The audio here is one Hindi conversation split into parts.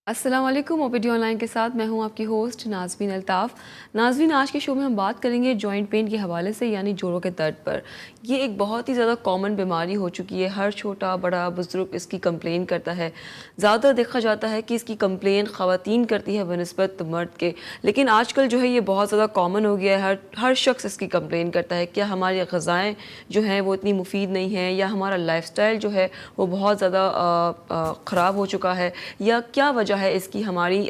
अस्सलाम वालेकुम। ओपीडी ऑनलाइन के साथ मैं हूं आपकी होस्ट नाज़मीन अल्ताफ़। नाज़मीन, आज के शो में हम बात करेंगे जॉइंट पेन के हवाले से, यानी जोड़ों के दर्द पर। ये एक बहुत ही ज़्यादा कॉमन बीमारी हो चुकी है। हर छोटा बड़ा बुज़ुर्ग इसकी कंप्लेन करता है। ज़्यादातर देखा जाता है कि इसकी कंप्लेन ख़वातीन करती है बनस्बत मर्द के, लेकिन आजकल जो है ये बहुत ज़्यादा कॉमन हो गया है। हर शख्स इसकी कंप्लेन करता है। क्या हमारी ग़िज़ाएँ जो हैं वो इतनी मुफीद नहीं हैं, या हमारा लाइफ़स्टाइल जो है वो बहुत ज़्यादा ख़राब हो चुका है, या क्या वजह है इसकी? हमारी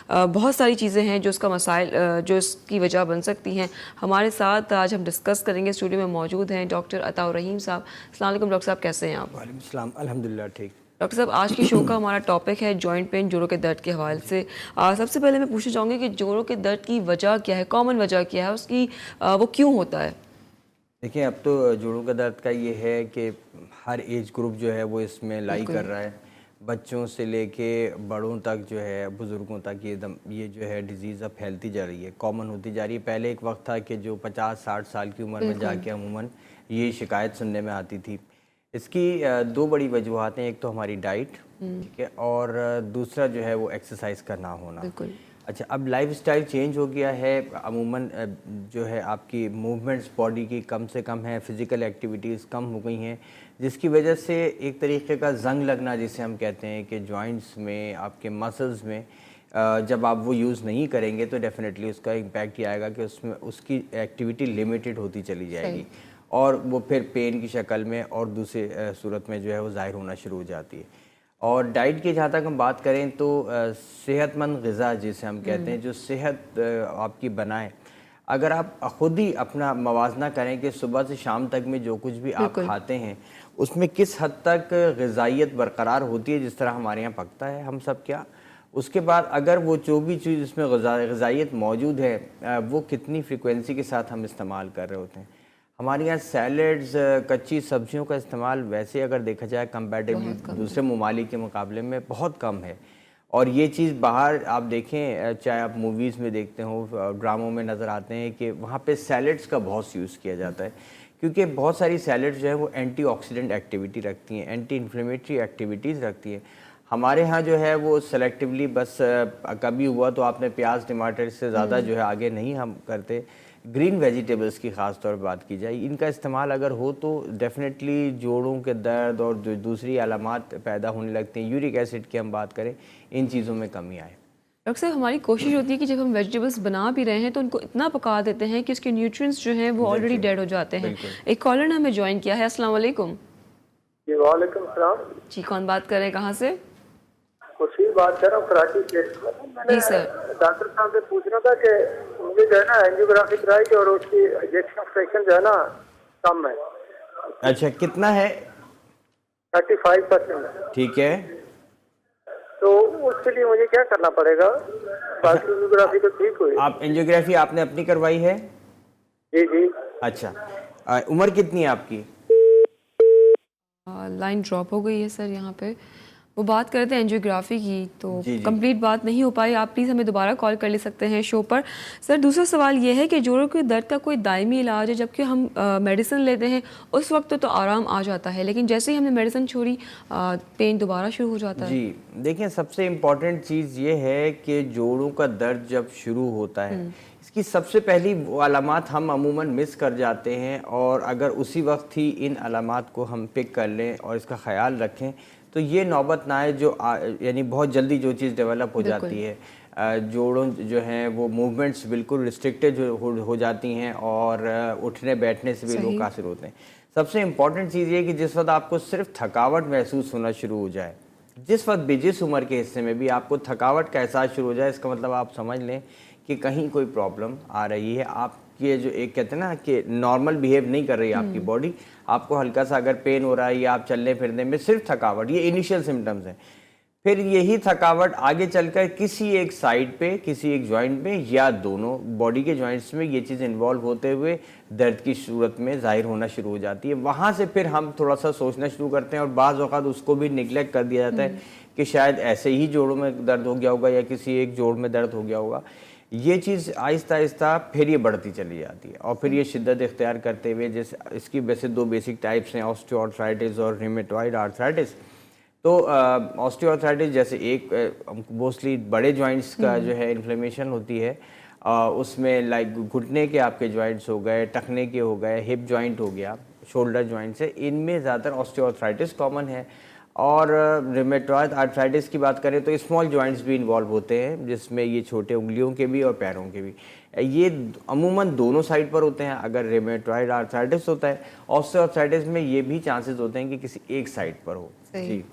बहुत सारी चीज़ें हैं जो इसका मसाइल जो इसकी वजह बन सकती हैं। हमारे साथ आज हम डिस्कस करेंगे। स्टूडियो में मौजूद हैं डॉक्टर अताउर रहीम साहब। अस्सलाम वालेकुम डॉक्टर साहब, कैसे हैं आप? वालेकुम सलाम, अल्हम्दुलिल्लाह ठीक। डॉक्टर साहब, आज की शो का हमारा टॉपिक है जॉइंट पेन, जोड़ों के दर्द के हवाले से। सबसे पहले मैं पूछना चाहूँगी कि जोड़ों के दर्द की वजह क्या है, कॉमन वजह क्या है उसकी, वो क्यों होता है? देखिए, अब तो जोड़ों का दर्द का ये है कि हर एज ग्रुप जो है वो इसमें लाई कर बिल्कुल। रहा है। बच्चों से लेके बड़ों तक जो है, बुज़ुर्गों तक ये जो है डिज़ीज़ अब फैलती जा रही है, कॉमन होती जा रही है। पहले एक वक्त था कि जो 50-60 साल की उम्र में बिल्कुल। जाके अमूमन ये शिकायत सुनने में आती थी। इसकी दो बड़ी वजूहत हैं। एक तो हमारी डाइट, ठीक है, और दूसरा जो है वो एक्सरसाइज का ना होना। बिल्कुल। अच्छा, अब लाइफ़स्टाइल चेंज हो गया है। अमूमन जो है आपकी मूवमेंट्स बॉडी की कम से कम है, फ़िज़िकल एक्टिविटीज़ कम हो गई हैं, जिसकी वजह से एक तरीके का ज़ंग लगना जिसे हम कहते हैं कि जॉइंट्स में, आपके मसल्स में जब आप वो यूज़ नहीं करेंगे तो डेफ़िनेटली उसका इम्पैक्ट ये आएगा कि उसमें उसकी एक्टिविटी लिमिटेड होती चली जाएगी, सही। और वो फिर पेन की शक्ल में और दूसरे सूरत में जो है वो ज़ाहिर होना शुरू हो जाती है। और डाइट की जहाँ तक हम बात करें तो सेहतमंद ग़िज़ा जिसे हम कहते हैं, जो सेहत आपकी बनाए, अगर आप ख़ुद ही अपना मवाजना करें कि सुबह से शाम तक में जो कुछ भी आप बिल्कुल। खाते हैं उसमें किस हद तक ग़िज़ाइयत बरकरार होती है, जिस तरह हमारे यहाँ पकता है हम सब क्या, उसके बाद अगर वो जो भी चीज़ उसमें ग़िज़ाइयत मौजूद है वो कितनी फ्रीक्वेंसी के साथ हम इस्तेमाल कर रहे होते हैं। हमारे यहाँ सैलड्स, कच्ची सब्जियों का इस्तेमाल वैसे अगर देखा जाए कंपैरेटिवली बहुत कम है। दूसरे ममालिक के मुकाबले में बहुत कम है। और ये चीज़ बाहर आप देखें, चाहे आप मूवीज़ में देखते हो, ड्रामों में नज़र आते हैं कि वहाँ पे सैलड्स का बहुत यूज़ किया जाता है, क्योंकि बहुत सारी सैलड्स जो है वो एंटीऑक्सीडेंट एक्टिविटी रखती हैं, एंटी इन्फ्लेमेटरी एक्टिविटीज़ रखती हैं। हमारे यहाँ जो है वो सेलेक्टिवली बस कभी हुआ तो आपने प्याज टमाटर से ज़्यादा जो है आगे नहीं हम करते। ग्रीन वेजिटेबल्स की ख़ास तौर पर बात की जाए, इनका इस्तेमाल अगर हो तो डेफ़िनेटली जोड़ों के दर्द और जो दूसरी अलामात पैदा होने लगती हैं, यूरिक एसिड की हम बात करें, इन चीज़ों में कमी आए। डॉक्टर साहब, हमारी कोशिश होती है कि जब हम वेजिटेबल्स बना भी रहे हैं तो उनको इतना पका देते हैं कि उसके न्यूट्रिएंट्स जो हैं वो ऑलरेडी बिल्कुल, डेड हो जाते हैं। बिल्कुल। एक कॉलर ने हमें ज्वाइन किया है। अस्सलाम वालेकुम। जी वालेकुम सलाम। जी, कौन बात कर रहे हैं, कहाँ से? खुशी बात कर रहा हूँ कराची से। मैंने जी सर। डॉक्टर साहब से पूछना था कि मुझे जो है ना एंजियोग्राफी कराई थी और उसकी इंजेक्शन फ्रैक्शन जो है ना कम है, अच्छा, कितना है? 35%। ठीक है। तो उसके लिए मुझे क्या करना पड़ेगा? अच्छा, बाकी एंजियोग्राफी तो ठीक हुई। आप एंजियोग्राफी आपने अपनी करवाई है? जी जी। अच्छा, उम्र कितनी है आपकी? लाइन ड्रॉप हो गई है सर यहाँ पे। वो बात कर रहे थे एंजियोग्राफी की, तो जी, जी। कंप्लीट बात नहीं हो पाई। आप प्लीज़ हमें दोबारा कॉल कर ले सकते हैं शो पर। सर, दूसरा सवाल ये है कि जोड़ों के दर्द का कोई दायमी इलाज है? जबकि हम मेडिसिन लेते हैं उस वक्त तो आराम आ जाता है, लेकिन जैसे ही हमने मेडिसिन छोड़ी पेन दोबारा शुरू हो जाता है। जी, देखिए, सबसे इम्पॉर्टेंट चीज़ ये है कि जोड़ों का दर्द जब शुरू होता है, इसकी सबसे पहली वो अलामात हम अमूमन मिस कर जाते हैं, और अगर उसी वक्त ही इन अलामात को हम पिक कर लें और इसका ख़्याल रखें तो ये नौबत ना आए जो यानी बहुत जल्दी जो चीज़ डेवलप हो बिल्कुल। जाती है। जोड़ों जो हैं वो मूवमेंट्स बिल्कुल रिस्ट्रिक्टेड हो जाती हैं, और उठने बैठने से भी लोग सही। कासिर होते हैं। सबसे इम्पॉर्टेंट चीज़ ये है कि जिस वक्त आपको सिर्फ थकावट महसूस होना शुरू हो जाए, जिस वक्त भी जिस उम्र के हिस्से में भी आपको थकावट का एहसास शुरू हो जाए, इसका मतलब आप समझ लें कि कहीं कोई प्रॉब्लम आ रही है। आपके जो एक कहते हैं ना कि नॉर्मल बिहेव नहीं कर रही है आपकी बॉडी, आपको हल्का सा अगर पेन हो रहा है या आप चलने फिरने में सिर्फ थकावट, ये इनिशियल सिम्टम्स हैं। फिर यही थकावट आगे चलकर किसी एक साइड पे, किसी एक जॉइंट में या दोनों बॉडी के जॉइंट्स में ये चीज़ इन्वॉल्व होते हुए दर्द की सूरत में ज़ाहिर होना शुरू हो जाती है। वहाँ से फिर हम थोड़ा सा सोचना शुरू करते हैं, और बाज़ औक़ात उसको भी निगलेक्ट कर दिया जाता है कि शायद ऐसे ही जोड़ों में दर्द हो गया होगा या किसी एक जोड़ में दर्द हो गया होगा। ये चीज़ आहिस्ता आहिस्ता फिर ये बढ़ती चली जाती है, और फिर ये शिद्दत इख्तियार करते हुए, जैसे इसकी वैसे दो बेसिक टाइप्स हैं, ऑस्टियोआर्थराइटिस और रिमेटॉइड आर्थराइटिस। तो ऑस्टियोआर्थराइटिस जैसे एक मोस्टली बड़े जॉइंट्स का जो है इन्फ्लेमेशन होती है, उसमें लाइक घुटने के आपके जॉइंट्स हो गए, टखने के हो गए, हिप जॉइंट हो गया, शोल्डर जॉइंट्स है, इनमें ज़्यादातर ऑस्टियोआर्थराइटिस कॉमन है। और रिमेटॉयड आर्थराइटिस की बात करें तो स्मॉल जॉइंट्स भी इन्वॉल्व होते हैं, जिसमें ये छोटे उंगलियों के भी और पैरों के भी। ये अमूमन दोनों साइड पर होते हैं। अगर रिमेटॉयड आर्थराइटिस होता है, ऑस्टियोआर्थराइटिस में ये भी चांसेस होते हैं कि किसी एक साइड पर हो। जी।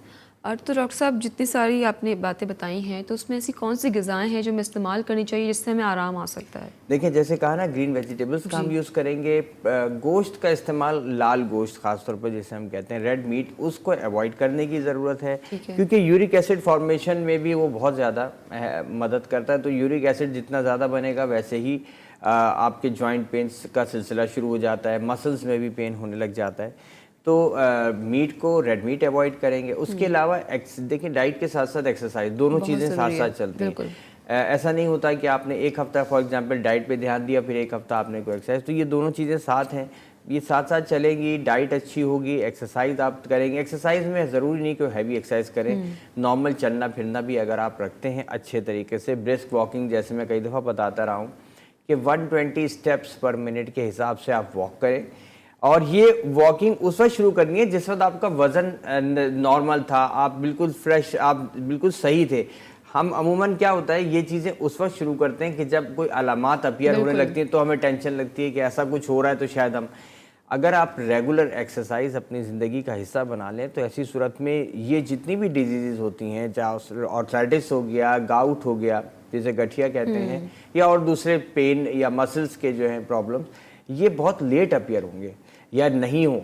और तो डॉक्टर साहब, जितनी सारी आपने बातें बताई हैं, तो उसमें ऐसी कौन सी ग़िज़ाएँ हैं जो हमें इस्तेमाल करनी चाहिए जिससे हमें आराम आ सकता है? देखिए, जैसे कहा ना, ग्रीन वेजिटेबल्स का हम यूज़ करेंगे। गोश्त का इस्तेमाल, लाल गोश्त खासतौर पर जिसे हम कहते हैं रेड मीट, उसको अवॉइड करने की ज़रूरत है, क्योंकि यूरिक एसिड फॉर्मेशन में भी वो बहुत ज़्यादा मदद करता है। तो यूरिक एसिड जितना ज़्यादा बनेगा, वैसे ही आपके जॉइंट पेन्स का सिलसिला शुरू हो जाता है, मसल्स में भी पेन होने लग जाता है। तो मीट को, रेड मीट अवॉइड करेंगे। उसके अलावा देखिए, डाइट के साथ साथ एक्सरसाइज, दोनों चीज़ें साथ साथ चलती हैं। ऐसा नहीं होता कि आपने एक हफ्ता फॉर एग्जांपल डाइट पे ध्यान दिया, फिर एक हफ्ता आपने कोई एक्सरसाइज, तो ये दोनों चीज़ें साथ हैं, ये साथ साथ चलेंगी। डाइट अच्छी होगी, एक्सरसाइज आप करेंगे। एक्सरसाइज में ज़रूरी नहीं कि हैवी एक्सरसाइज करें, नॉर्मल चलना फिरना भी अगर आप रखते हैं अच्छे तरीके से, ब्रिस्क वॉकिंग, जैसे मैं कई दफ़ा बताता रहा हूँ कि 120 स्टेप्स पर मिनट के हिसाब से आप वॉक करें। और ये वॉकिंग उस वक्त शुरू करनी है जिस वक्त आपका वज़न नॉर्मल था, आप बिल्कुल फ्रेश, आप बिल्कुल सही थे। हम अमूमन क्या होता है, ये चीज़ें उस वक्त शुरू करते हैं कि जब कोई अलामात अपीयर होने लगती हैं, तो हमें टेंशन लगती है कि ऐसा कुछ हो रहा है, तो शायद हम, अगर आप रेगुलर एक्सरसाइज अपनी ज़िंदगी का हिस्सा बना लें, तो ऐसी सूरत में ये जितनी भी डिजीज़ होती हैं, चाहे आर्थराइटिस हो गया, गाउट हो गया जिसे गठिया कहते हैं, या और दूसरे पेन या मसल्स के जो हैं प्रॉब्लम्स, ये बहुत लेट अपीयर होंगे या नहीं हो,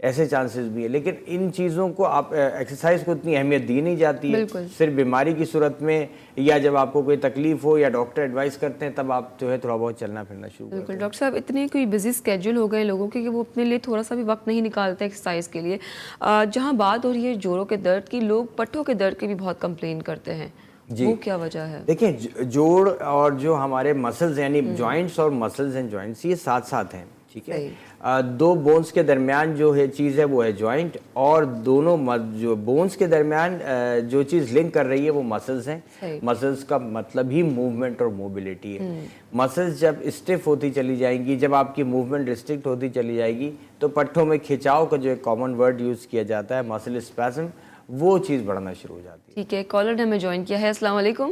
ऐसे चांसेस भी है। लेकिन इन चीज़ों को आप, एक्सरसाइज को इतनी अहमियत दी नहीं जाती है। सिर्फ बीमारी की सूरत में, या जब आपको कोई तकलीफ हो या डॉक्टर एडवाइस करते हैं, तब आप जो है थोड़ा बहुत चलना फिरना शुरू करते हैं। डॉक्टर साहब, इतने कोई बिजी स्केड्यूल हो गए लोगों के कि वो अपने लिए थोड़ा सा भी वक्त नहीं निकालते एक्सरसाइज के लिए। जहाँ बात हो रही है जोड़ों के दर्द की, लोग पट्टों के दर्द के भी बहुत कंप्लेन करते हैं, वो क्या वजह है? देखिए, जोड़ और जो हमारे मसल्स, यानी जॉइंट्स और मसल्स एंड जॉइंट्स, ये साथ साथ हैं, ठीक है। दो बोन्स के दरमियान जो है चीज़ है वो है जॉइंट, और दोनों जो बोन्स के दरमियान जो चीज़ लिंक कर रही है वो मसल्स हैं। मसल्स का मतलब ही मूवमेंट और मोबिलिटी है। मसल्स जब स्टिफ होती चली जाएंगी, जब आपकी मूवमेंट रिस्ट्रिक्ट होती चली जाएगी, तो पट्टों में खिंचाव का जो एक कॉमन वर्ड यूज़ किया जाता है, मसल स्पैस्म, वो चीज़ बढ़ना शुरू हो जाती है। ठीक है, कॉलर ने हमें ज्वाइन किया है। अस्सलाम वालेकुम।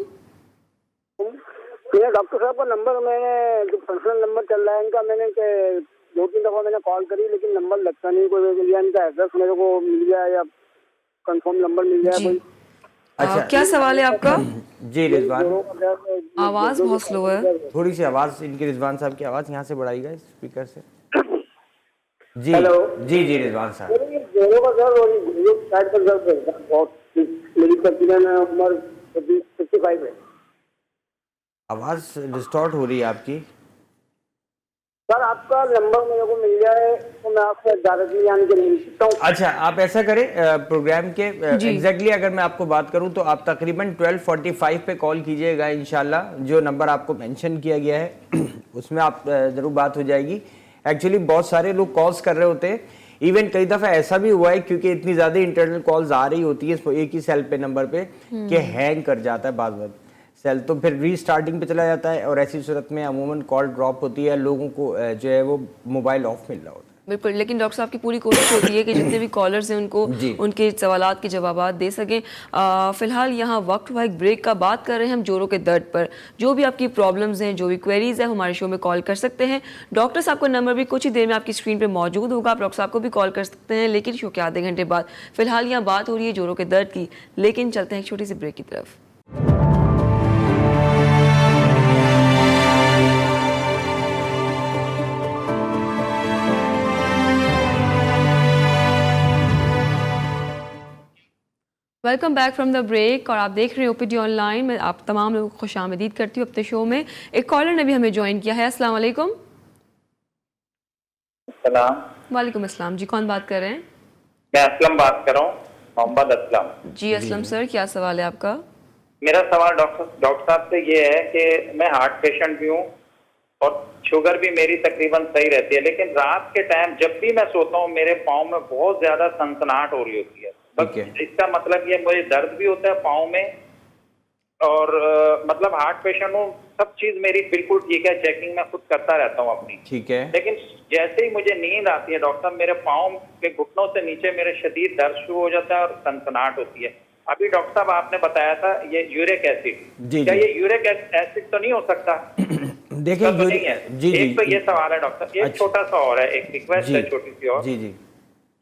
ये डॉक्टर साहब का नंबर, मैंने जो पर्सनल नंबर चल रहा है इनका, मैंने 2-3 दफ़ा मैंने कॉल करी, लेकिन नंबर लगता नहीं कोई, या इनका एड्रेस मेरे को मिल जाए या कंफर्म नंबर मिल जाए कोई। अच्छा, क्या सवाल है आपका? जी रिजवान, आवाज़ बहुत स्लो है। थोड़ी सी आवाज़ इनकी, रिजवान साहब की आवाज़ यहाँ से बढ़ाइएगा स्पीकर से। जी हेलो। जी जी रिजवान साहब, जोड़ों का दर्द और साइड पर दर्द है बहुत। मेरी तकरीबन उम्र 55 है। आवाज़ डिस्टॉर्ट हो रही है आपकी। सर, आपका नंबर मेरे को मिल जाए तो मैं आपसे डायरेक्टली आने के लिए मिल सकता हूँ। अच्छा, आप ऐसा करें, प्रोग्राम के एग्जैक्टली अगर मैं आपको बात करूं तो आप तकरीबन 12:45 पे कॉल कीजिएगा इंशाल्लाह। जो नंबर आपको मेंशन किया गया है उसमें आप ज़रूर बात हो जाएगी। एक्चुअली बहुत सारे लोग कॉल्स कर रहे होते हैं, इवन कई दफ़ा ऐसा भी हुआ है, क्योंकि इतनी ज़्यादा इंटरनल कॉल्स आ रही होती है एक ही सेल पे नंबर पे, कि हैंग कर जाता है बार सेल, तो फिर रीस्टार्टिंग पे चला जाता है, और ऐसी सूरत में अमूमन कॉल ड्रॉप होती है, लोगों को जो है वो मोबाइल ऑफ मिल रहा होता है। बिल्कुल, लेकिन डॉक्टर साहब की पूरी कोशिश होती है कि जितने भी कॉलर्स हैं उनको उनके सवालात के जवाबात दे सकें। फ़िलहाल यहाँ वक्त हुआ एक ब्रेक का, बात कर रहे हैं हम जोड़ों के दर्द पर। जो भी आपकी प्रॉब्लम्स हैं, जो भी क्वेरीज है, हमारे शो में कॉल कर सकते हैं। डॉक्टर साहब का नंबर भी कुछ ही देर में आपकी स्क्रीन पर मौजूद होगा, आप डॉक्टर साहब को भी कॉल कर सकते हैं, लेकिन शो के आधे घंटे बाद। फिलहाल यहाँ बात हो रही है जोड़ों के दर्द की, लेकिन चलते हैं एक छोटी सी ब्रेक की तरफ। Welcome back from the break, और आप देख रहे हैं ओपीडी ऑनलाइन। मैं आप तमाम लोगों को खुशामदीद करती हूँ अपने शो में। एक कॉलर ने भी हमें ज्वाइन किया है। अस्सलाम वालेकुम। वालेकुम अस्सलाम जी, कौन बात कर रहे हैं? मैं असलम बात कर रहा हूँ, मोहम्मद असलम। जी असलम सर, क्या सवाल है आपका? मेरा सवाल डॉक्टर साहब से ये है कि मैं हार्ट पेशेंट भी हूँ और शुगर भी मेरी तकरीबन सही रहती है, लेकिन रात के टाइम जब भी मैं सोता हूँ मेरे पाँव में बहुत ज्यादा सनसनाहट हो रही होती है। बस ठीक है। इसका मतलब ये मुझे दर्द भी होता है पाँव में, और मतलब हार्ट पेशेंट हूँ, सब चीज मेरी बिल्कुल ठीक है, चेकिंग मैं खुद करता रहता हूँ अपनी। ठीक है। लेकिन जैसे ही मुझे नींद आती है डॉक्टर साहब, मेरे पाँव के घुटनों से नीचे मेरे शदीद दर्द शुरू हो जाता है और सनसनाहट होती है। अभी डॉक्टर साहब आपने बताया था ये यूरिक एसिड, जी, क्या जी। ये यूरिक एसिड तो नहीं हो सकता? देखिए तो नहीं है। जी जी एक तो ये सवाल है डॉक्टर, एक अच्छा। छोटा सा और है, एक रिक्वेस्ट जी है छोटी सी और, जी जी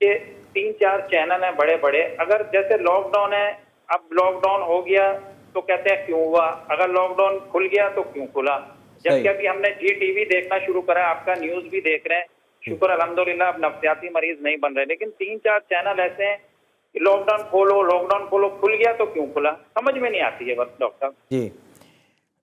कि 3-4 चैनल हैं बड़े बड़े, अगर जैसे लॉकडाउन है, अब लॉकडाउन हो गया तो कहते हैं क्यों हुआ, अगर लॉकडाउन खुल गया तो क्यों खुला, सही। जबकि अभी हमने जी टीवी देखना शुरू करा, आपका न्यूज भी देख रहे हैं, शुक्र अल्हम्दुलिल्लाह अब नफ्सियाती मरीज नहीं बन रहे, लेकिन 3-4 चैनल ऐसे हैं कि लॉकडाउन खोलो, खुल गया तो क्यों खुला, समझ में नहीं आती है बस डॉक्टर। जी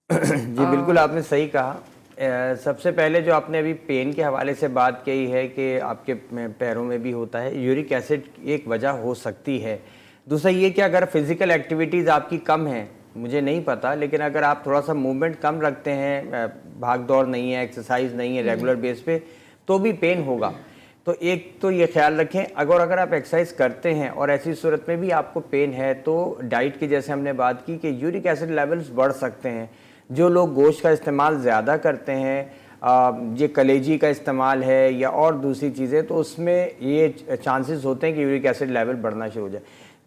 जी बिल्कुल आपने सही कहा। सबसे पहले जो आपने अभी पेन के हवाले से बात की है कि आपके पैरों में भी होता है, यूरिक एसिड एक वजह हो सकती है। दूसरा ये कि अगर फिज़िकल एक्टिविटीज़ आपकी कम है, मुझे नहीं पता, लेकिन अगर आप थोड़ा सा मूवमेंट कम रखते हैं, भाग दौड़ नहीं है, एक्सरसाइज नहीं है रेगुलर बेस पे, तो भी पेन होगा। तो एक तो ये ख्याल रखें, अगर आप एक्सरसाइज करते हैं और ऐसी सूरत में भी आपको पेन है, तो डाइट की जैसे हमने बात की कि यूरिक एसिड लेवल्स बढ़ सकते हैं। जो लोग गोश्त का इस्तेमाल ज़्यादा करते हैं, ये कलेजी का इस्तेमाल है या और दूसरी चीज़ें, तो उसमें ये चांसेस होते हैं कि यूरिक एसिड लेवल बढ़ना शुरू हो जाए।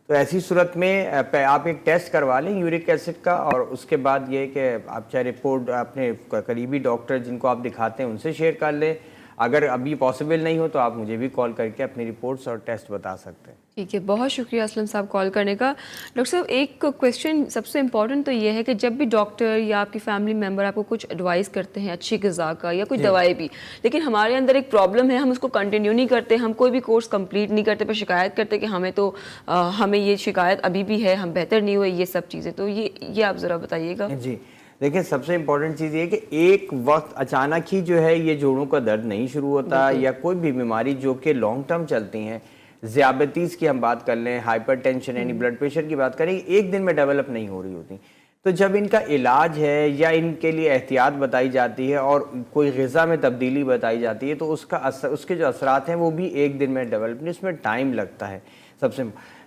तो ऐसी सूरत में आप एक टेस्ट करवा लें यूरिक एसिड का, और उसके बाद ये कि आप चाहे रिपोर्ट अपने करीबी डॉक्टर जिनको आप दिखाते हैं उनसे शेयर कर लें। अगर अभी पॉसिबल नहीं हो तो आप मुझे भी कॉल करके अपनी रिपोर्ट्स और टेस्ट बता सकते हैं। ठीक है, बहुत शुक्रिया असलम साहब कॉल करने का। डॉक्टर साहब एक क्वेश्चन सबसे इम्पॉर्टेंट तो ये है कि जब भी डॉक्टर या आपकी फैमिली मेम्बर आपको कुछ एडवाइस करते हैं अच्छी ग़िज़ा का या कोई दवाई भी, लेकिन हमारे अंदर एक प्रॉब्लम है, हम उसको कंटिन्यू नहीं करते, हम कोई भी कोर्स कंप्लीट नहीं करते, पर शिकायत करते कि हमें ये शिकायत अभी भी है, हम बेहतर नहीं हुए, ये सब चीज़ें, तो ये आप ज़रा बताइएगा। जी देखिए, सबसे इम्पोर्टेंट चीज़ ये कि एक वक्त अचानक ही जो है ये जोड़ों का दर्द नहीं शुरू होता, या कोई भी बीमारी जो कि लॉन्ग टर्म चलती हैं, ज़ियाबतीस की हम बात कर लें, हाइपरटेंशन यानी ब्लड प्रेशर की बात करें, एक दिन में डेवलप नहीं हो रही होती। तो जब इनका इलाज है या इनके लिए एहतियात बताई जाती है और कोई ग़िज़ा में तब्दीली बताई जाती है, तो उसके जो असरात हैं वो भी एक दिन में डेवलप नहीं, उसमें टाइम लगता है सबसे।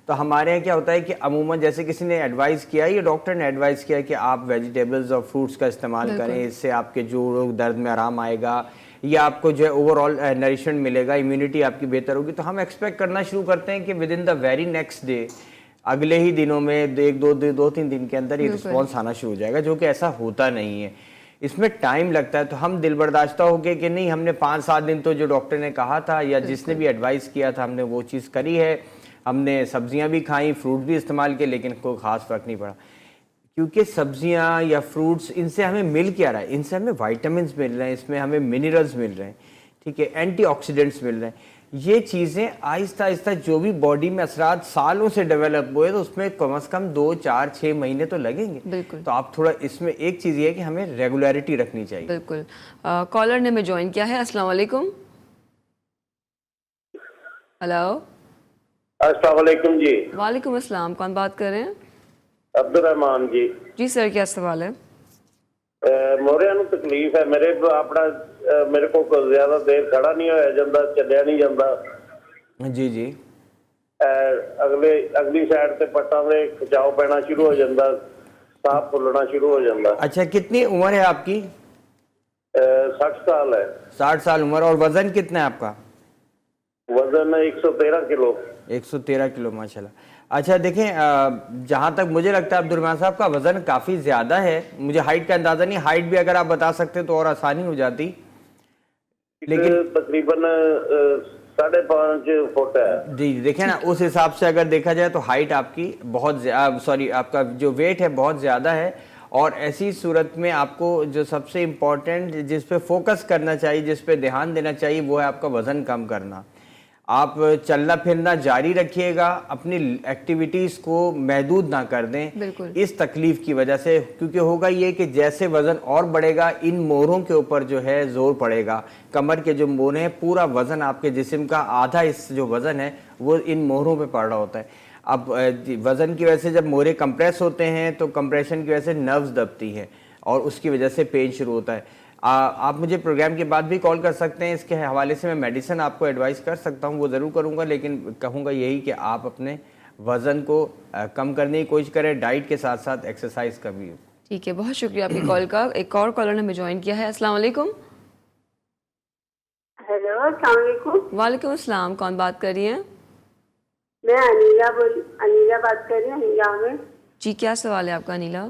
तो हमारे यहाँ क्या होता है कि अमूमन जैसे किसी ने एडवाइस किया या डॉक्टर ने एडवाइस किया कि आप वेजिटेबल्स और फ्रूट्स का इस्तेमाल करें, इससे आपके जोड़ों दर्द में आराम आएगा या आपको जो है ओवरऑल नरिशमेंट मिलेगा, इम्यूनिटी आपकी बेहतर होगी, तो हम एक्सपेक्ट करना शुरू करते हैं कि with in the very next day, अगले ही दिनों में 1-2-3 दिन के अंदर ये रिस्पॉन्स आना शुरू हो जाएगा, जो कि ऐसा होता नहीं है। इसमें टाइम लगता है। तो हम दिल बर्दाश्ता हो गए कि नहीं, हमने 5-7 दिन तो जो डॉक्टर ने कहा था या जिसने भी एडवाइस किया था हमने वो चीज़ करी है, हमने सब्जियां भी खाई, फ्रूट भी इस्तेमाल किए, लेकिन कोई ख़ास फ़र्क नहीं पड़ा। क्योंकि सब्जियां या फ्रूट्स, इनसे हमें मिल क्या रहा है, इनसे हमें विटामिन्स मिल रहे हैं, इसमें हमें मिनरल्स मिल रहे हैं, ठीक है, एंटीऑक्सीडेंट्स मिल रहे हैं। ये चीज़ें आहिस्ता आहिस्ता जो भी बॉडी में असरात सालों से डेवलप हुए, तो उसमें कम से कम 2-4-6 महीने तो लगेंगे। बिल्कुल। तो आप थोड़ा इसमें एक चीज़ ये है कि हमें रेगुलरिटी रखनी चाहिए। बिल्कुल। कॉलर ने हमें ज्वाइन किया है। अस्सलाम वालेकुम। हेलो। अस्सलाम वालेकुम जी। वालेकुम अस्सलाम, कौन बात कर रहे हैं? अब्दुल जी। जी सर, क्या सवाल है? मोरिया ਨੂੰ तकलीफ है, मेरे को ज्यादा देर खड़ा नहीं होया ਜਾਂਦਾ, ਚੱਲਿਆ नहीं ਜਾਂਦਾ। जी जी। अगली साइड ਤੇ पट्टां ਦੇ खिंचाव पैना शुरू हो ਜਾਂਦਾ, साह फुलना शुरू हो ਜਾਂਦਾ। अच्छा, कितनी उम्र है आपकी? 60 साल है। 60 साल उम्र। और वजन कितना है आपका? वजन 113 किलो। 113 किलो, माशाल्लाह। अच्छा देखें, जहाँ तक मुझे लगता है अब्दुर्रहमान साहब का वज़न काफ़ी ज़्यादा है। मुझे हाइट का अंदाज़ा नहीं, हाइट भी अगर आप बता सकते तो और आसानी हो जाती। लेकिन तकरीबन 5.5 फुट है। जी देखें ना, उस हिसाब से अगर देखा जाए तो हाइट आपकी बहुत आपका जो वेट है बहुत ज़्यादा है। और ऐसी सूरत में आपको जो सबसे इम्पोर्टेंट जिस पे फोकस करना चाहिए, जिस पे ध्यान देना चाहिए, वो है आपका वज़न कम करना। आप चलना फिरना जारी रखिएगा, अपनी एक्टिविटीज़ को महदूद ना कर दें इस तकलीफ़ की वजह से। क्योंकि होगा ये कि जैसे वज़न और बढ़ेगा, इन मोरों के ऊपर जो है ज़ोर पड़ेगा। कमर के जो मोरे हैं, पूरा वज़न आपके जिस्म का आधा इस जो वज़न है वो इन मोरों पे पड़ रहा होता है। अब वज़न की वजह से जब मोरे कंप्रेस होते हैं तो कंप्रेशन की वजह से नर्व्स दबती हैं और उसकी वजह से पेन शुरू होता है। आप मुझे प्रोग्राम के बाद भी कॉल कर सकते हैं, इसके हवाले से मैं मेडिसिन आपको एडवाइस कर सकता हूं, वो ज़रूर करूंगा, लेकिन कहूंगा यही कि आप अपने वज़न को कम करने की कोशिश करें, डाइट के साथ साथ एक्सरसाइज का भी। ठीक है, बहुत शुक्रिया आपकी कॉल का। एक और कॉलर ने हमें ज्वाइन किया है। अस्सलाम वालेकुम। हेलो, अस्सलाम वालेकुम। वालेकुम अस्सलाम, कौन बात कर रही हैं? मैं अनीला बात कर रही हूँ, अनीला में। जी, क्या सवाल है आपका अनीला?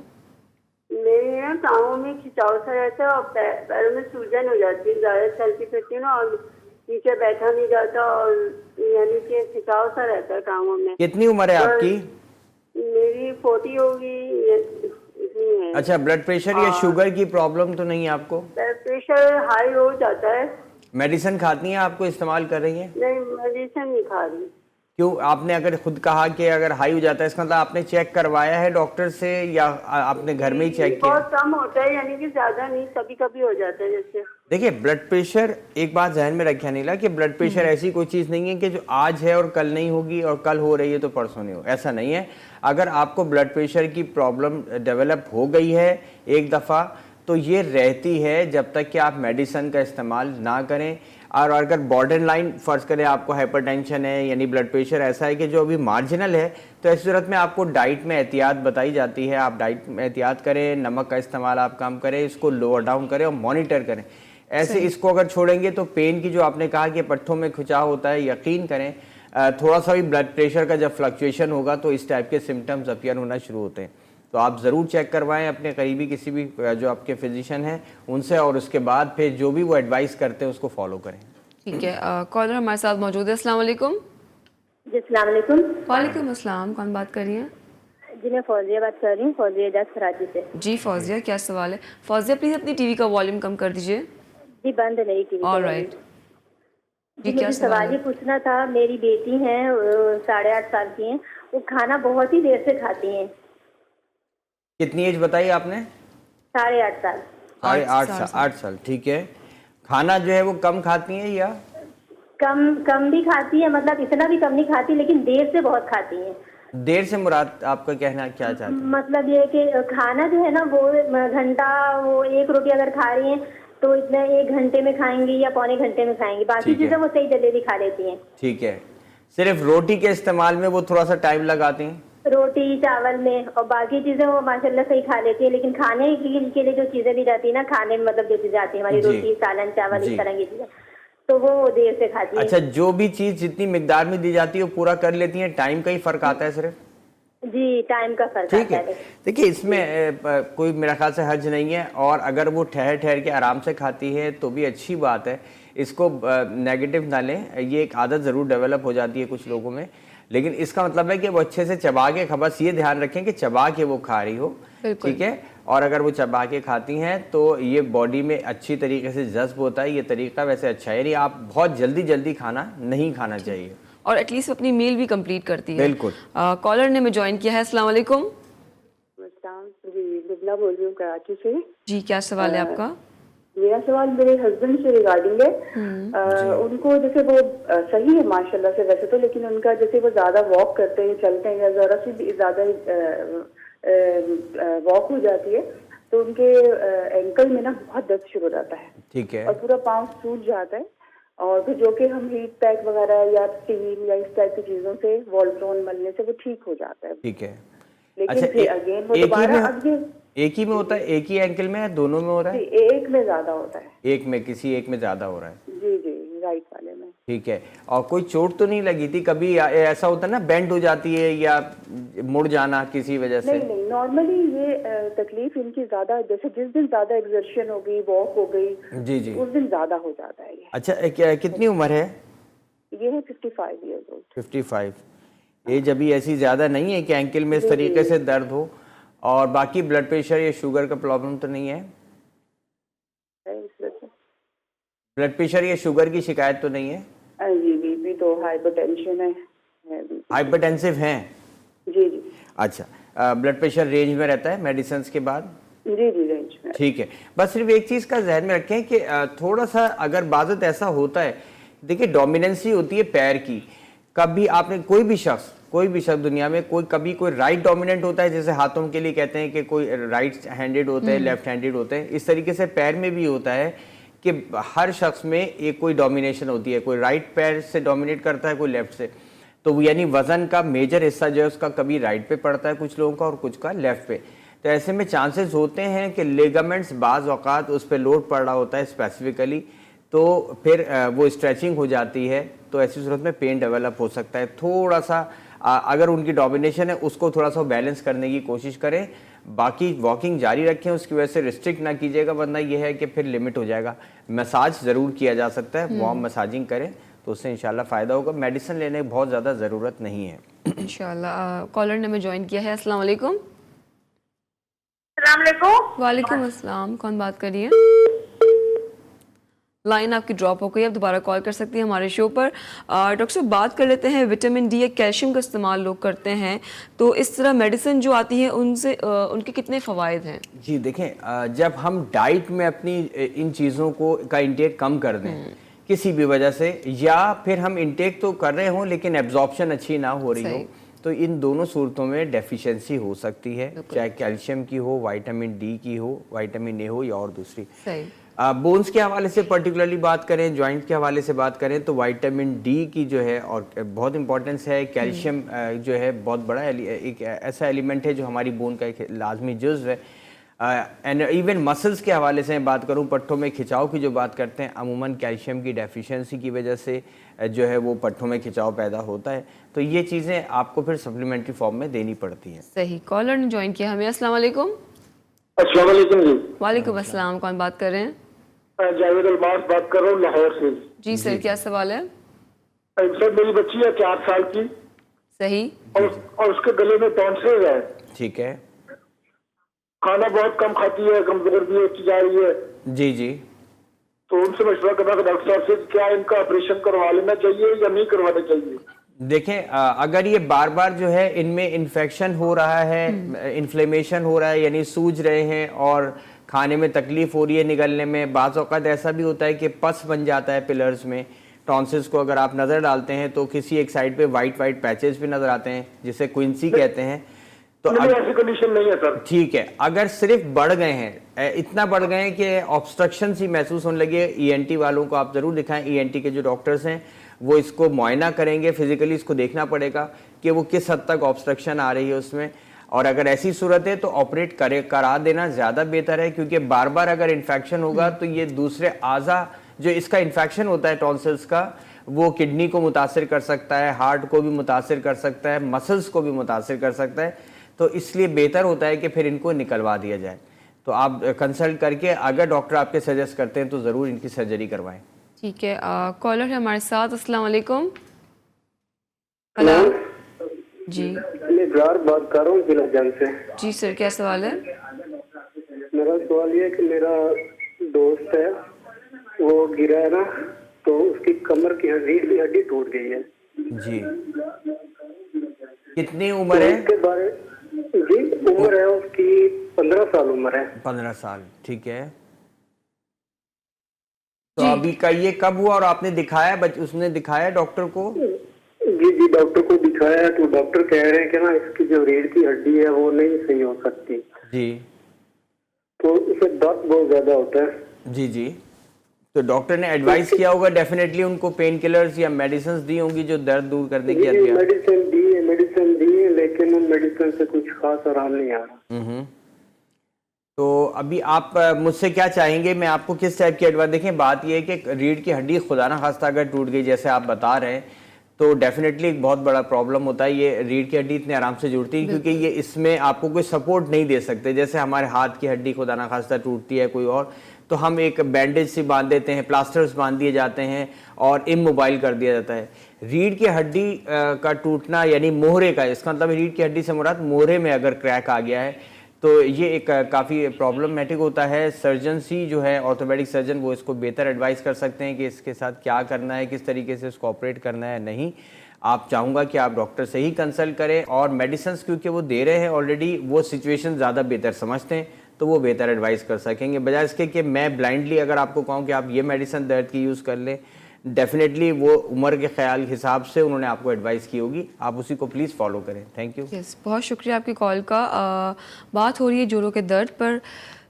मेरे ना टाँगों में खिंचाव सा रहता है और पैरों में सूजन हो जाती है, ज़्यादा चलती फिरती हूँ ना, और नीचे बैठा नहीं जाता, और यानी कि खिंचाव सा रहता है टाँगों में। कितनी उम्र है आपकी? मेरी 40 होगी, इतनी है। अच्छा, ब्लड प्रेशर या शुगर की प्रॉब्लम तो नहीं है आपको? ब्लड प्रेशर हाई हो जाता है। मेडिसिन खाती हैं, आपको इस्तेमाल कर रही हैं? नहीं, मेडिसिन नहीं खा रही। क्यों? आपने अगर खुद कहा कि अगर हाई हो जाता है, इसका मतलब आपने चेक करवाया है डॉक्टर से या आपने घर में ही चेक किया? बहुत कम होता है, यानी कि ज्यादा नहीं, कभी कभी हो जाता है। जैसे देखिए, ब्लड प्रेशर, एक बात ध्यान में रखिए नीला, कि ब्लड प्रेशर ऐसी कोई चीज़ नहीं है कि जो आज है और कल नहीं होगी और कल हो रही है तो परसों नहीं हो, ऐसा नहीं है। अगर आपको ब्लड प्रेशर की प्रॉब्लम डेवलप हो गई है एक दफ़ा, तो ये रहती है जब तक कि आप मेडिसिन का इस्तेमाल ना करें। और अगर बॉर्डर लाइन फ़र्ज़ करें आपको हाइपरटेंशन है, यानी ब्लड प्रेशर ऐसा है कि जो अभी मार्जिनल है, तो ऐसी सूरत में आपको डाइट में एहतियात बताई जाती है। आप डाइट में एहतियात करें, नमक का इस्तेमाल आप कम करें, इसको लोअर डाउन करें और मॉनिटर करें। ऐसे इसको अगर छोड़ेंगे तो पेन की जो आपने कहा कि पट्ठों में खिंचाव होता है, यकीन करें थोड़ा सा भी ब्लड प्रेशर का जब फ्लक्चुएशन होगा तो इस टाइप के सिम्टम्स अपीयर होना शुरू होते हैं। तो आप ज़रूर चेक करवाएं अपने करीबी किसी भी जो आपके फिजिशियन हैं उनसे, और उसके बाद फिर जो भी वो एडवाइस करते हैं उसको फॉलो करें। ठीक है, कॉलर हमारे साथ मौजूद है। अस्सलाम वालेकुम। जी, अस्सलाम वालेकुम। वालेकुम अस्सलाम, कौन बात कर रही हैं? जी, मैं फौजिया बात कर रही हूँ, फौजिया एजाज कराची से। जी फौजिया, क्या सवाल है? फौजिया प्लीज़ अपनी टीवी का वॉल्यूम कम कर दीजिए। जी, बंद नहीं की। ऑलराइट। जी, मुझे सवाल ये पूछना था, मेरी बेटी है 8.5 साल की है, वो खाना बहुत ही देर से खाती हैं। कितनी एज बताई आपने? 8.5 साल। 8 साल, ठीक है। खाना जो है वो कम खाती हैं या? कम भी खाती है, मतलब इतना भी कम नहीं खाती, लेकिन देर से बहुत खाती हैं। देर से मुराद आपका कहना क्या चाहते हैं? मतलब ये कि खाना जो है ना, वो घंटा, वो एक रोटी अगर खा रही हैं तो इतना 1 घंटे में खाएंगी या पौने घंटे में खाएंगी, बाकी चीजें वो सही जल्दी खा लेती हैं। ठीक है, सिर्फ रोटी के इस्तेमाल में वो थोड़ा सा टाइम लगाती हैं, रोटी चावल में, और बाकी चीजें वो माशाल्लाह सही खा लेती है। लेकिन खाने के लिए जो चीजें दी जाती है ना, खाने में मतलब जो चीजें आती है हमारी, रोटी, सालन, चावल, इस तरह की चीजें, तो वो देर से खाती है। अच्छा, जो भी चीज जितनी मिकदार में दी जाती है वो पूरा कर लेती हैं, टाइम का ही फर्क आता है सिर्फ? जी, टाइम का फर्क ठीक आता है। है। देखिए, इसमें कोई मेरा ख्याल से हर्ज नहीं है, और अगर वो ठहर ठहर के आराम से खाती है तो भी अच्छी बात है। इसको नेगेटिव ना लें, ये एक आदत ज़रूर डेवलप हो जाती है कुछ लोगों में, लेकिन इसका मतलब है कि वो अच्छे से चबा के खा, बस ये ध्यान रखें कि चबा के वो खा रही हो, ठीक है। और अगर वो चबा के खाती हैं तो ये बॉडी में अच्छी तरीके से जज्ब होता है। ये तरीका वैसे अच्छा है, यानी आप बहुत जल्दी खाना नहीं खाना चाहिए, और एटलीस्ट अपनी मील भी कंप्लीट करती है। बिल्कुल। कॉलर ने हमें ज्वाइन किया है। अस्सलाम वालेकुम। लुबना बोल रही हूँ कराची से। जी, क्या सवाल है आपका? मेरा सवाल मेरे हस्बैंड से रिगार्डिंग है। उनको जैसे वो सही है माशाल्लाह से वैसे तो, लेकिन उनका जैसे वो ज्यादा वॉक करते हैं, चलते हैं, या जरा सी भी ज्यादा वॉक हो जाती है तो उनके एंकल में ना बहुत दर्द शुरू हो जाता है। ठीक है। और पूरा पाँव सूज जाता है, और फिर जो कि हम हीट पैक वगैरह या स्टीम या इस टाइप की चीजों से, वॉल्ट्रोन मलने से वो ठीक हो जाता है। ठीक है। लेकिन अच्छा, फिर अगेन वो दोबारा एक ही में होता है? एक ही एंकल में है, दोनों में हो रहा है? एक में ज्यादा होता है। एक में, किसी एक में ज्यादा हो रहा है? जी जी, राइट वाले में। ठीक है। और कोई चोट तो नहीं लगी थी कभी? ऐसा होता है ना, बेंड हो जाती है या मुड़ जाना किसी वजह से? नहीं, नॉर्मली ये तकलीफ इनकी ज्यादा, जैसे जिस दिन ज्यादा एक्सर्शन हो गई, वॉक हो गई, जी, उस दिन ज्यादा हो जाता है ये। अच्छा, कितनी उम्र है? ये है 55 ईयर्स ओल्ड। 55। एज अभी ऐसी ज्यादा नहीं है कि एंकल में इस तरीके से दर्द हो। और बाकी ब्लड प्रेशर या शुगर का प्रॉब्लम तो नहीं है? ब्लड प्रेशर या शुगर की शिकायत तो नहीं है? जी, बीपी तो, हाइपरटेंशन है। हाइपरटेंसिव हैं? जी जी। अच्छा, ब्लड प्रेशर रेंज में रहता है मेडिसिन के बाद? जी जी, रेंज में। ठीक है। बस सिर्फ एक चीज़ का ध्यान में रखें कि थोड़ा सा अगर बाज़त ऐसा होता है, देखिए डोमिनेंसी होती है पैर की। कभी आपने कोई भी शख्स दुनिया में कभी कोई राइट डोमिनेंट होता है, जैसे हाथों के लिए कहते हैं कि कोई राइट हैंडेड होते हैं, लेफ्ट हैंडेड होते हैं, इस तरीके से पैर में भी होता है कि हर शख्स में एक कोई डोमिनेशन होती है, कोई राइट पैर से डोमिनेट करता है, कोई लेफ्ट से। तो वो यानी वजन का मेजर हिस्सा जो है उसका कभी राइट पे पड़ता है कुछ लोगों का और कुछ का लेफ्ट पे। तो ऐसे में चांसेस होते हैं कि लिगामेंट्स बाज़ औक़ात उस पर लोड पड़ रहा होता है स्पेसिफिकली, तो फिर वो स्ट्रेचिंग हो जाती है, तो ऐसी सूरत में पेन डेवलप हो सकता है। थोड़ा सा अगर उनकी डोमिनेशन है उसको थोड़ा सा बैलेंस करने की कोशिश करें, बाकी वॉकिंग जारी रखें, उसकी वजह से रिस्ट्रिक्ट ना कीजिएगा, वरना यह है कि फिर लिमिट हो जाएगा। मसाज ज़रूर किया जा सकता है, वार्म मसाजिंग करें तो उससे इंशाल्लाह फ़ायदा होगा। मेडिसिन लेने की बहुत ज़्यादा ज़रूरत नहीं है। इंशाल्लाह। कॉलर ने हमें ज्वाइन किया है। अस्सलाम वालेकुम। अस्सलाम वालेकुम। वालेकुम अस्सलाम। कौन बात कर रही है? लाइन आपकी ड्रॉप हो गई, आप दोबारा कॉल कर सकती हैं हमारे शो पर। डॉक्टर साहब, बात कर लेते हैं विटामिन डी या कैल्शियम का इस्तेमाल लोग करते हैं, तो इस तरह मेडिसिन जो आती है उनसे उनके कितने फ़वाइद हैं? जी देखें, जब हम डाइट में अपनी इन चीज़ों को का इंटेक कम कर दें किसी भी वजह से, या फिर हम इंटेक तो कर रहे हों लेकिन एब्जॉर्प्शन अच्छी ना हो रही हो, तो इन दोनों सूरतों में डेफिशिएंसी हो सकती है, चाहे कैल्शियम की हो, विटामिन डी की हो, विटामिन ए हो या और दूसरी। सही। बोन्स के हवाले से पर्टिकुलरली बात करें, जॉइंट के हवाले से बात करें, तो विटामिन डी की जो है और बहुत इंपॉर्टेंस है। कैल्शियम जो है बहुत बड़ा एक ऐसा एलिमेंट है जो हमारी बोन का एक लाजमी जुज़्व है। एंड इवन मसल्स के हवाले से मैं बात करूं, पट्टों में खिंचाव की जो बात करते हैं, अमूमन कैल्शियम की डेफिशिएंसी की वजह से जो है वो पट्टों में खिंचाव पैदा होता है, तो ये चीज़ें आपको फिर सप्लीमेंट्री फॉर्म में देनी पड़ती हैं। सही। कॉलर ने ज्वाइन किया हमें। अस्सलाम वालेकुम। अस्सलाम वालेकुम जी। वालेकुम अस्सलाम। कौन बात कर रहे हैं? जावेद अलमास बात कर रहा हूँ लाहौर से। जी सर, क्या सवाल है? सर, मेरी बच्ची है 4 साल की। सही। और उसके गले में टॉन्सिल है। ठीक है। खाना बहुत कम खाती है, कमजोर भी होती जा रही है। जी जी। तो उनसे मशवरा करना था डॉक्टर साहब से, क्या इनका ऑपरेशन करवा लेना चाहिए या नहीं करवाना चाहिए? देखें, अगर ये बार बार जो है इनमें इन्फेक्शन हो रहा है, इन्फ्लेमेशन हो रहा है, यानी सूज रहे हैं और खाने में तकलीफ हो रही है निगलने में, बाज़ औक़ात ऐसा भी होता है कि पस बन जाता है पिलर्स में। टॉन्सिल्स को अगर आप नज़र डालते हैं तो किसी एक साइड पे वाइट वाइट पैचेस भी नज़र आते हैं, जिसे क्विंसी कहते हैं। तो ऐसी कंडीशन नहीं है सर। ठीक है, अगर सिर्फ बढ़ गए हैं, इतना बढ़ गए हैं कि ऑब्स्ट्रक्शन सी महसूस होने लगी है, ईएनटी वालों को आप ज़रूर दिखाएं। ईएनटी के जो डॉक्टर्स हैं वो इसको मुआयना करेंगे, फिजिकली इसको देखना पड़ेगा कि वो किस हद तक ऑब्स्ट्रक्शन आ रही है उसमें, और अगर ऐसी सूरत है तो ऑपरेट करा देना ज़्यादा बेहतर है, क्योंकि बार बार अगर इन्फेक्शन होगा तो ये दूसरे आज़ा जो इसका इन्फेक्शन होता है टॉन्सिल्स का, वो किडनी को मुतासिर कर सकता है, हार्ट को भी मुतासिर कर सकता है, मसल्स को भी मुतासिर कर सकता है। तो इसलिए बेहतर होता है कि फिर इनको निकलवा दिया जाए। तो आप कंसल्ट करके अगर डॉक्टर आपके सजेस्ट करते हैं तो ज़रूर इनकी सर्जरी करवाएं। ठीक है। कॉलर है हमारे साथ। अस्सलाम वालेकुम। हेलो जी। इकरार बात कर रहा हूँ जिलाजंग से। जी सर, क्या सवाल है? मेरा सवाल ये है कि मेरा दोस्त है, वो गिरा है ना, तो उसकी कमर की रीढ़ की हड्डी टूट गई है। जी। कितनी उम्र है? उसके बारे जी, उम्र है उसकी 15 साल उम्र है। 15 साल, ठीक है। तो अभी का ये कब हुआ और आपने दिखाया, उसने दिखाया डॉक्टर को? जी जी, डॉक्टर को दिखाया, तो डॉक्टर कह रहे हैं कि ना इसकी जो रीढ़ की हड्डी है वो नहीं सही हो सकती जी। तो इसे दर्द बहुत ज्यादा होता है। जी जी। तो डॉक्टर ने एडवाइस किया होगा डेफिनेटली, उनको पेन किलर्स या मेडिसिन दी होंगी जो दर्द दूर करने की। मेडिसिन दी है लेकिन उन मेडिसिन से कुछ खास आराम नहीं आ रहा। तो अभी आप मुझसे क्या चाहेंगे, मैं आपको किस टाइप की एडवाइस? देखें, बात यह है कि रीढ़ की हड्डी खुदा ना खास्ता अगर टूट गई जैसे आप बता रहे हैं तो डेफिनेटली एक बहुत बड़ा प्रॉब्लम होता है। ये रीढ़ की हड्डी इतने आराम से जुड़ती है क्योंकि ये इसमें आपको कोई सपोर्ट नहीं दे सकते। जैसे हमारे हाथ की हड्डी खुदा ना खास्ता टूटती है कोई और, तो हम एक बैंडेज से बांध देते हैं, प्लास्टर्स बांध दिए जाते हैं और इमोबाइल कर दिया जाता है। रीढ़ की हड्डी का टूटना यानी मोहरे का, इसका मतलब रीढ़ की हड्डी से मुराद मोहरे में अगर क्रैक आ गया है तो ये एक काफ़ी प्रॉब्लमेटिक होता है। सर्जन सी जो है ऑर्थोपेडिक सर्जन, वो इसको बेहतर एडवाइस कर सकते हैं कि इसके साथ क्या करना है, किस तरीके से इसको ऑपरेट करना है। नहीं, आप चाहूँगा कि आप डॉक्टर से ही कंसल्ट करें, और मेडिसिन क्योंकि वो दे रहे हैं ऑलरेडी, वो सिचुएशन ज़्यादा बेहतर समझते हैं तो वो बेहतर एडवाइस कर सकेंगे, बजाय इसके कि मैं ब्लाइंडली अगर आपको कहूँ कि आप ये मेडिसिन दर्द की यूज़ कर लें। डेफिनेटली वो उम्र के ख्याल के हिसाब से उन्होंने आपको एडवाइस की होगी, आप उसी को प्लीज़ फॉलो करें। Thank you. यस, बहुत शुक्रिया आपकी कॉल का। बात हो रही है जोड़ों के दर्द पर।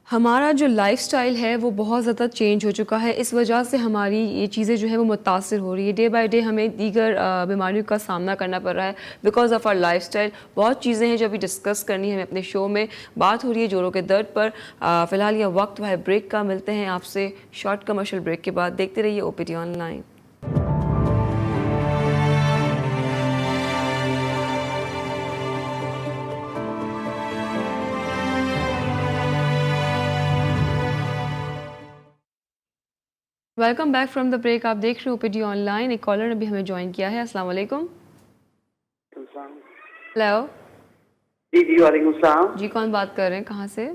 हमारा जो लाइफस्टाइल है वो बहुत ज़्यादा चेंज हो चुका है, इस वजह से हमारी ये चीज़ें जो है वो मुतासिर हो रही है। डे बाय डे हमें दीगर बीमारियों का सामना करना पड़ रहा है बिकॉज ऑफ आवर लाइफस्टाइल। बहुत चीज़ें हैं जो अभी डिस्कस करनी है हमें अपने शो में। बात हो रही है जोड़ों के दर्द पर। फ़िलहाल यह वक्त है ब्रेक का। मिलते हैं आपसे शॉर्ट कमर्शियल ब्रेक के बाद। देखते रहिए OPD online. Welcome back from the break. आप देख रहे हो OPD ऑनलाइन। एक कॉलर ने भी हमें ज्वाइन किया है। अस्सलाम वालेकुम। हेलो जी जी वालेकुम सलाम जी, कौन बात कर रहे हैं, कहाँ से?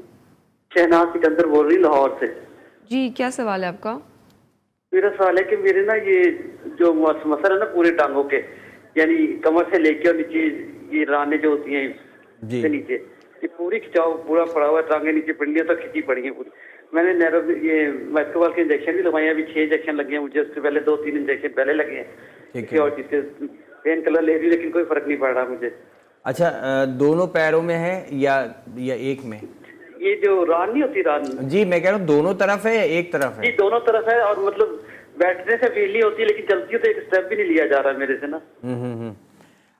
शहनाज सिकंदर बोल रही लाहौर से। जी, क्या सवाल है आपका? मेरा सवाल है कि मेरे ना ये जो मसल है ना पूरे टांगों के, यानी कमर से लेके और नीचे ये राने जो होती हैं जी। से नीचे, ये पूरी खिंचाव पूरा पड़ा हुआ है, टांगे नीचे पिंडियां तक खिंची पड़ी हैं पूरी। मैंने नैरो ये मैक्रोवाल के इंजेक्शन भी लगवाए हैं, अभी 6 इंजेक्शन लगे हैं मुझे, उससे पहले 2-3 इंजेक्शन पहले लगे हैं किसी और चीज के। पेन किलर ले रही लेकिन कोई फर्क नहीं पड़ रहा मुझे। अच्छा, दोनों पैरों में है या एक में? ये जो रान नहीं होती रान, जी मैं कह रहा हूँ दोनों तरफ है या एक तरफ है? जी दोनों तरफ है, और मतलब बैठने से फील नहीं होती, लेकिन चलती है तो एक स्टेप भी नहीं लिया जा रहा मेरे से ना।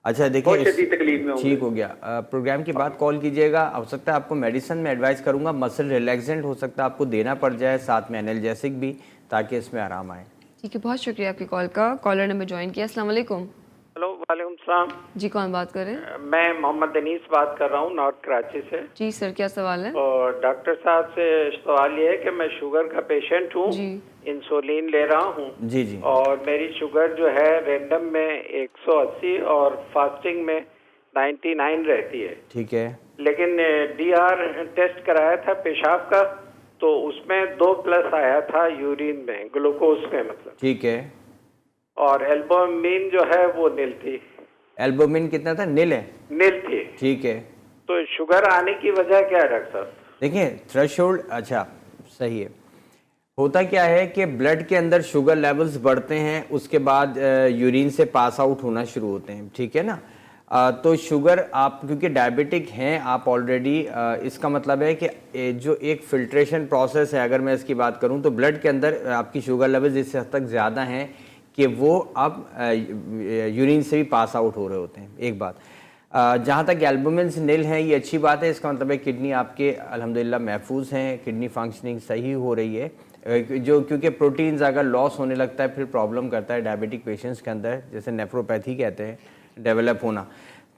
अच्छा बहुत देखिए, शदीद तकलीफ में हूँ। ठीक हो गया। प्रोग्राम के बाद कॉल कीजिएगा। हो सकता है आपको मेडिसिन में एडवाइस करूंगा, मसल रिलैक्सेंट हो सकता है आपको देना पड़ जाए, साथ में एनाल्जेसिक भी, ताकि इसमें आराम आए। ठीक है, बहुत शुक्रिया आपकी कॉल का। कॉलर ने हमें ज्वाइन किया। अस्सलाम वालेकुम। हेलो, वालेकुम सलाम। जी, कौन बात कर रहे हैं? मैं मोहम्मद अनीस बात कर रहा हूँ, नॉर्थ कराची से। जी सर, क्या सवाल है? और डॉक्टर साहब से सवाल ये है कि मैं शुगर का पेशेंट हूँ, जी इंसुलिन ले रहा हूँ जी जी। और मेरी शुगर जो है रैंडम में 180 और फास्टिंग में 99 रहती है। ठीक है। लेकिन DR टेस्ट कराया था पेशाब का, तो उसमें 2+ आया था यूरिन में, ग्लूकोज में मतलब। ठीक है। और एल्बुमिन जो है वो नील थी। एल्बुमिन कितना था? नील है? नील थी। ठीक है। तो शुगर आने की वजह क्या है डॉक्टर साहब? देखिए थ्रेशोल्ड, अच्छा सही है। होता क्या है कि ब्लड के अंदर शुगर लेवल्स बढ़ते हैं, उसके बाद यूरिन से पास आउट होना शुरू होते हैं, ठीक है ना। तो शुगर आप क्योंकि डायबिटिक हैं आप ऑलरेडी, इसका मतलब है कि जो एक फिल्ट्रेशन प्रोसेस है, अगर मैं इसकी बात करूं तो ब्लड के अंदर आपकी शुगर लेवल्स इस हद तक ज़्यादा हैं कि वो अब यूरिन से भी पास आउट हो रहे होते हैं। एक बात। जहाँ तक एल्बुमिन नील हैं, ये अच्छी बात है, इसका मतलब है किडनी आपके अल्हम्दुलिल्लाह महफूज हैं, किडनी फंक्शनिंग सही हो रही है। जो क्योंकि प्रोटीन्स अगर लॉस होने लगता है फिर प्रॉब्लम करता है डायबिटिक पेशेंट्स के अंदर, जैसे नेफ्रोपैथी कहते हैं, डेवलप होना।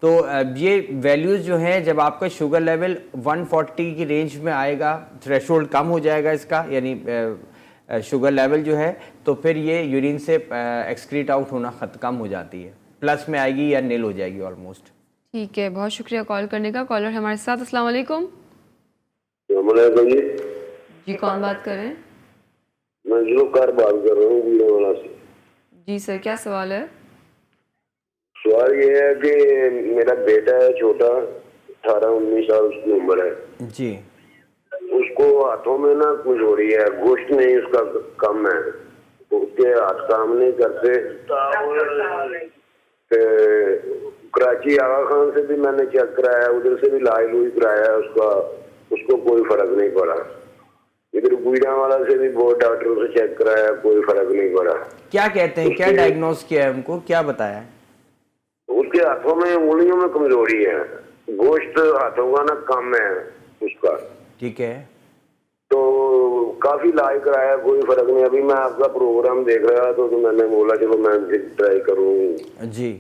तो ये वैल्यूज़ जो हैं, जब आपका शुगर लेवल 140 की रेंज में आएगा, थ्रेशोल्ड कम हो जाएगा इसका, यानी शुगर लेवल जो है, तो फिर ये यूरिन से एक्सक्रीट आउट होना कम हो जाती है, प्लस में आएगी या नील हो जाएगी ऑलमोस्ट। ठीक है, बहुत शुक्रिया कॉल करने का। कॉलर हमारे साथ। अस्सलाम वालेकुम। जी, कौन बात कर रहे हैं? मैं जुल्फ़कार बात कर रहा हूँ गुजरांवाला से। जी सर, क्या सवाल है? सवाल ये है कि मेरा बेटा है छोटा, 18-19 साल उसकी उम्र है जी। उसको हाथों में ना कमजोरी है, गोश्त नहीं उसका कम है, उसके हाथ काम नहीं करते। कराची आगा खान से भी मैंने चेक कराया, उधर से भी इलाज कराया उसका, उसको कोई फर्क नहीं पड़ा। इधर गुजरांवाला से भी बहुत डॉक्टरों से चेक कराया, कोई फर्क नहीं पड़ा। क्या कहते हैं, क्या डायग्नोस किया है उनको, क्या बताया है? उसके हाथों में, उंगलियों में कमजोरी है, गोश्त हाथों का ना कम है उसका। ठीक है। तो काफी इलाज कराया, कोई फर्क नहीं। अभी मैं आपका प्रोग्राम देख रहा तो मैंने बोला चलो मैं ट्राई करूँ जी।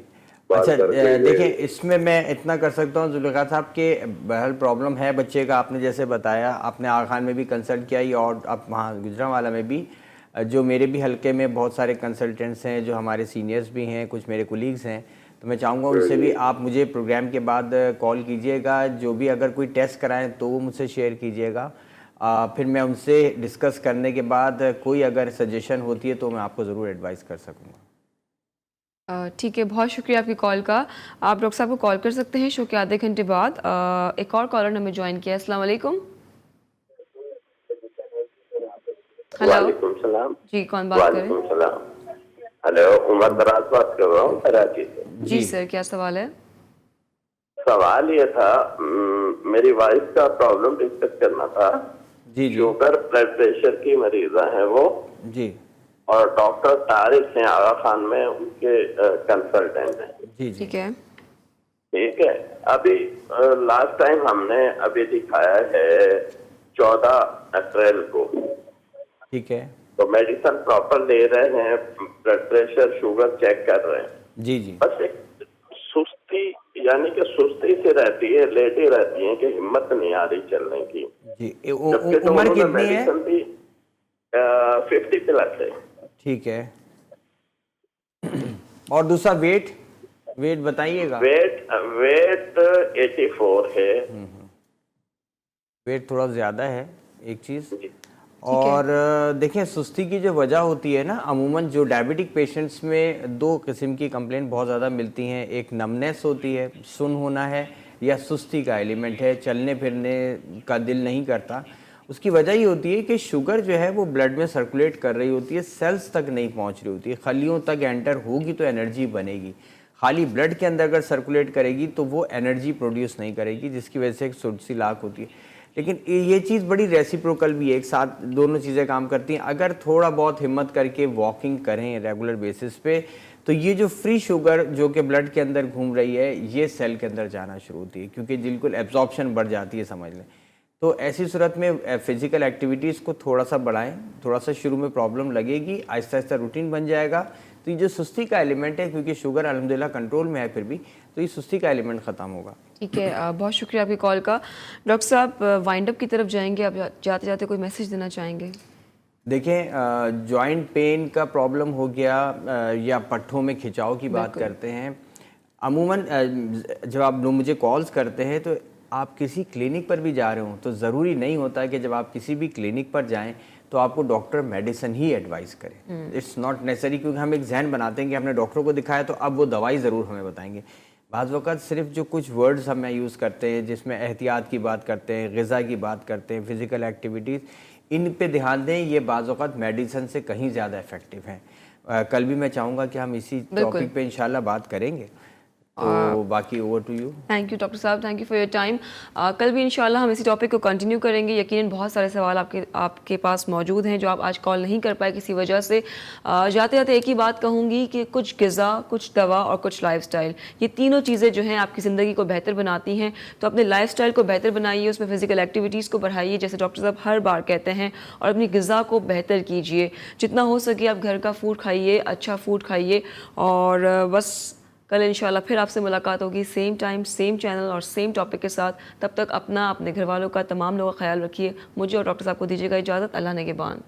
अच्छा देखिए, इसमें मैं इतना कर सकता हूँ जुल्फ़कार साहब के बहरहाल प्रॉब्लम है बच्चे का, आपने जैसे बताया, आपने आगा खान में भी कंसल्ट किया और अब वहाँ गुजरांवाला में भी, जो मेरे भी हल्के में बहुत सारे कंसल्टेंट्स हैं, जो हमारे सीनियर्स भी हैं, कुछ मेरे कोलीग्स हैं, तो मैं चाहूँगा उनसे भी आप मुझे प्रोग्राम के बाद कॉल कीजिएगा। जो भी अगर कोई टेस्ट कराएं तो वो मुझसे शेयर कीजिएगा, फिर मैं उनसे डिस्कस करने के बाद कोई अगर सजेशन होती है तो मैं आपको ज़रूर एडवाइस कर सकूँगा। ठीक है, बहुत शुक्रिया आपकी कॉल का। आप डॉक्टर साहब को कॉल कर सकते हैं शो के आधे घंटे बाद। एक और कॉलर ने हमें ज्वाइन किया। अस्सलाम वालेकुम। हेलो सलाम। जी, कौन बात कर रहे हैं? हेलो, उमर दराज बात कर रहा हूँ कराची से। जी सर, क्या सवाल है? सवाल ये था, मेरी वाइफ का प्रॉब्लम डिस्कस करना था। जी जी शुगर ब्लड प्रेशर की मरीजा है वो, जी और डॉक्टर तारिक हैं आगा खान में, उनके कंसल्टेंट हैं। जी जी ठीक है। ठीक है। अभी लास्ट टाइम हमने अभी दिखाया है 14 अप्रैल को, ठीक है। तो मेडिसिन प्रॉपर ले रहे हैं, ब्लड प्रेशर शुगर चेक कर रहे हैं। जी जी बस एक सुस्ती, यानी कि सुस्ती से रहती है, लेटी रहती है कि हिम्मत नहीं आ रही चलने की। जी जबकि तो उम्र उन्होंने कितनी है? मेडिसिन भी 50 प्लस है। ठीक है। और दूसरा वेट बताइएगा। वेट 84 है। वेट थोड़ा ज़्यादा है एक चीज़। जी। और देखिए, सुस्ती की जो वजह होती है ना, अमूमन जो डायबिटिक पेशेंट्स में 2 किस्म की कंप्लेंट बहुत ज़्यादा मिलती हैं। एक नमनेस होती है, सुन्न होना है, या सुस्ती का एलिमेंट है, चलने फिरने का दिल नहीं करता। उसकी वजह ये होती है कि शुगर जो है वो ब्लड में सर्कुलेट कर रही होती है, सेल्स तक नहीं पहुंच रही होती है। खलियों तक एंटर होगी तो एनर्जी बनेगी, खाली ब्लड के अंदर अगर सर्कुलेट करेगी तो वो एनर्जी प्रोड्यूस नहीं करेगी, जिसकी वजह से एक सुस्ती लाक होती है। लेकिन ये चीज़ बड़ी रेसिप्रोकल भी है, एक साथ दोनों चीज़ें काम करती हैं। अगर थोड़ा बहुत हिम्मत करके वॉकिंग करें रेगुलर बेसिस पे, तो ये जो फ्री शुगर जो कि ब्लड के अंदर घूम रही है, ये सेल के अंदर जाना शुरू होती है, क्योंकि बिल्कुल एब्जॉर्प्शन बढ़ जाती है, समझ लें। तो ऐसी सूरत में फिजिकल एक्टिविटीज़ को थोड़ा सा बढ़ाएं। थोड़ा सा शुरू में प्रॉब्लम लगेगी, आहिस्ता आहिस्ता रूटीन बन जाएगा। तो ये जो सुस्ती का एलिमेंट है, क्योंकि शुगर अल्हम्दुलिल्लाह कंट्रोल में है फिर भी, तो ये सुस्ती का एलिमेंट ख़त्म होगा। ठीक है, बहुत शुक्रिया आपकी कॉल का। डॉक्टर साहब, वाइंड अप की तरफ जाएंगे, आप जाते जाते कोई मैसेज देना चाहेंगे? देखें, जॉइंट पेन का प्रॉब्लम हो गया या पट्ठों में खिंचाव की बात करते हैं, अमूमन जब आप लोग मुझे कॉल्स करते हैं तो आप किसी क्लिनिक पर भी जा रहे हो, तो ज़रूरी नहीं होता कि जब आप किसी भी क्लिनिक पर जाएं तो आपको डॉक्टर मेडिसिन ही एडवाइस करें। इट्स नॉट नेसेसरी, क्योंकि हम एक जहन बनाते हैं कि हमने डॉक्टर को दिखाया तो अब वो दवाई ज़रूर हमें बताएंगे। बाज़ वक़्त सिर्फ जो कुछ वर्ड्स हम यूज़ करते हैं, जिसमें एहतियात की बात करते हैं, ग़िज़ा की बात करते हैं, फ़िज़िकल एक्टिविटीज़, इन पे ध्यान दें। ये बाज़ वक़्त मेडिसिन से कहीं ज़्यादा इफ़ेक्टिव हैं। कल भी मैं चाहूँगा कि हम इसी टॉपिक पे इंशाल्लाह बात करेंगे। तो बाकी over to you. Thank you doctor साहब, thank you for your time. कल भी इंशाल्लाह हम इसी टॉपिक को कंटिन्यू करेंगे। यकीनन बहुत सारे सवाल आपके पास मौजूद हैं जो आप आज कॉल नहीं कर पाए किसी वजह से। जाते जाते एक ही बात कहूँगी कि कुछ ग़िज़ा, कुछ दवा और कुछ लाइफस्टाइल, ये तीनों चीज़ें जो हैं आपकी ज़िंदगी को बेहतर बनाती हैं। तो अपने लाइफस्टाइल को बेहतर बनाइए, उसमें फ़िज़िकल एक्टिविटीज़ को बढ़ाइए जैसे डॉक्टर साहब हर बार कहते हैं, और अपनी ग़िज़ा को बेहतर कीजिए। जितना हो सके आप घर का फूड खाइए, अच्छा फूड खाइए। और बस कल इंशाल्लाह फिर आपसे मुलाकात होगी, सेम टाइम सेम चैनल और सेम टॉपिक के साथ। तब तक अपना, अपने घर वालों का, तमाम लोगों का ख्याल रखिए। मुझे और डॉक्टर साहब को दीजिएगा इजाज़त। अल्लाह नेगेबान।